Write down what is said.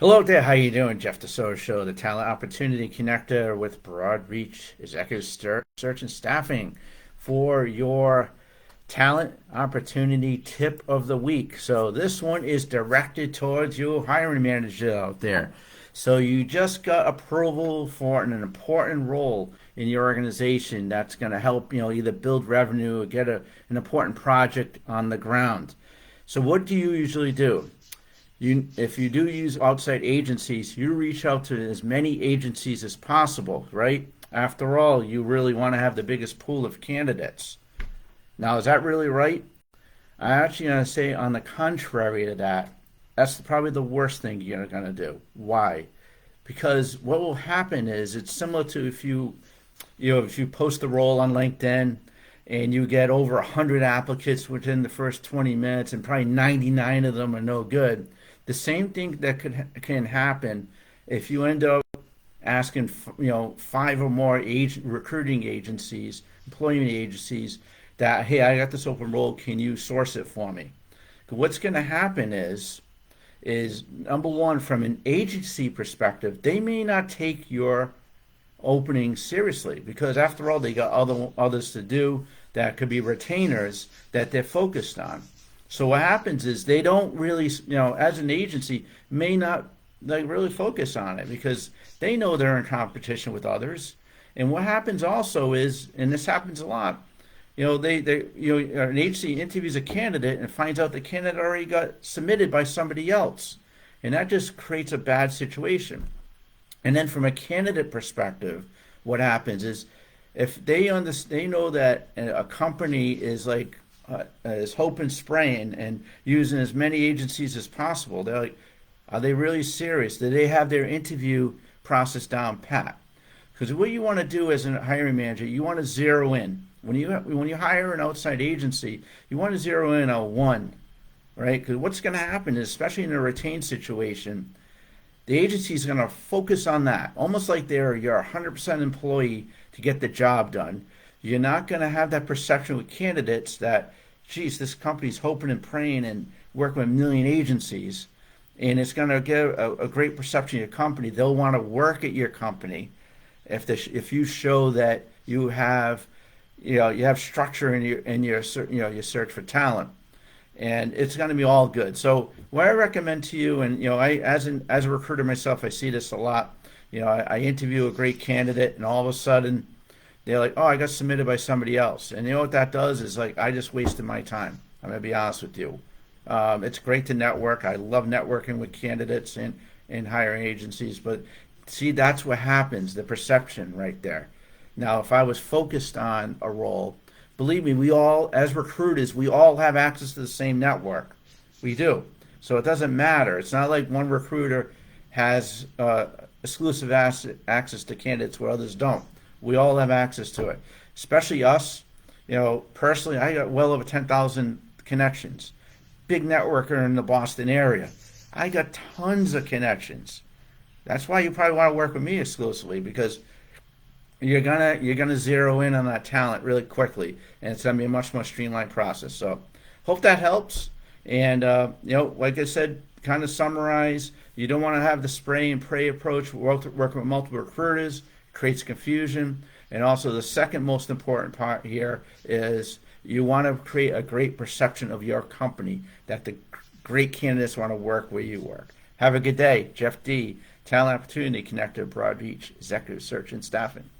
Hello there, how you doing? Jeff DeSoto Show, the Talent Opportunity Connector with Broad Reach Executive Search and Staffing for your Talent Opportunity Tip of the Week. So this one is directed towards you hiring manager out there. So you just got approval for an important role in your organization that's going to help, either build revenue or get an important project on the ground. So what do you usually do? If you do use outside agencies, you reach out to as many agencies as possible, right? After all, you really want to have the biggest pool of candidates. Now, is that really right? I actually going to say on the contrary to that, that's probably the worst thing you're going to do. Why? Because what will happen is it's similar to if you post a role on LinkedIn and you get over 100 applicants within the first 20 minutes and probably 99 of them are no good. The same thing that can happen if you end up asking, five or more recruiting agencies, employment agencies, that hey, I got this open role, can you source it for me? What's going to happen is number one, from an agency perspective, they may not take your opening seriously because after all, they got others to do that could be retainers that they're focused on. So what happens is they don't really, as an agency, may not like really focus on it because they know they're in competition with others. And what happens also is, and this happens a lot, an agency interviews a candidate and finds out the candidate already got submitted by somebody else, and that just creates a bad situation. And then from a candidate perspective, what happens is if they know that a company is like is hope and spraying and using as many agencies as possible. They're like, are they really serious? Do they have their interview process down pat? Because what you want to do as a hiring manager, you want to zero in. When you hire an outside agency, you want to zero in on one, right? Because what's going to happen is, especially in a retained situation, the agency is going to focus on that, almost like they're your 100% employee to get the job done. You're not going to have that perception with candidates that, geez, this company's hoping and praying and working with a million agencies, and it's going to give a great perception of your company. They'll want to work at your company if you show that you have structure in your search for talent, and it's going to be all good. So what I recommend to you, and I as a recruiter myself, I see this a lot. I interview a great candidate, and all of a sudden they're like, oh, I got submitted by somebody else. And you know what that does is like, I just wasted my time. I'm going to be honest with you. It's great to network. I love networking with candidates and hiring agencies. But see, that's what happens, the perception right there. Now, if I was focused on a role, believe me, we all, as recruiters, we all have access to the same network. We do. So it doesn't matter. It's not like one recruiter has exclusive access to candidates where others don't. We all have access to it, especially us. Personally, I got well over 10,000 connections. Big networker in the Boston area. I got tons of connections. That's why you probably want to work with me exclusively because you're gonna zero in on that talent really quickly, and it's gonna be a much more streamlined process. So, hope that helps. And like I said, kind of summarize. You don't want to have the spray and pray approach. Working with multiple recruiters creates confusion. And also the second most important part here is you want to create a great perception of your company that the great candidates want to work where you work. Have a good day. Jeff D., Talent Opportunity Connector, Broad Beach, Executive Search and Staffing.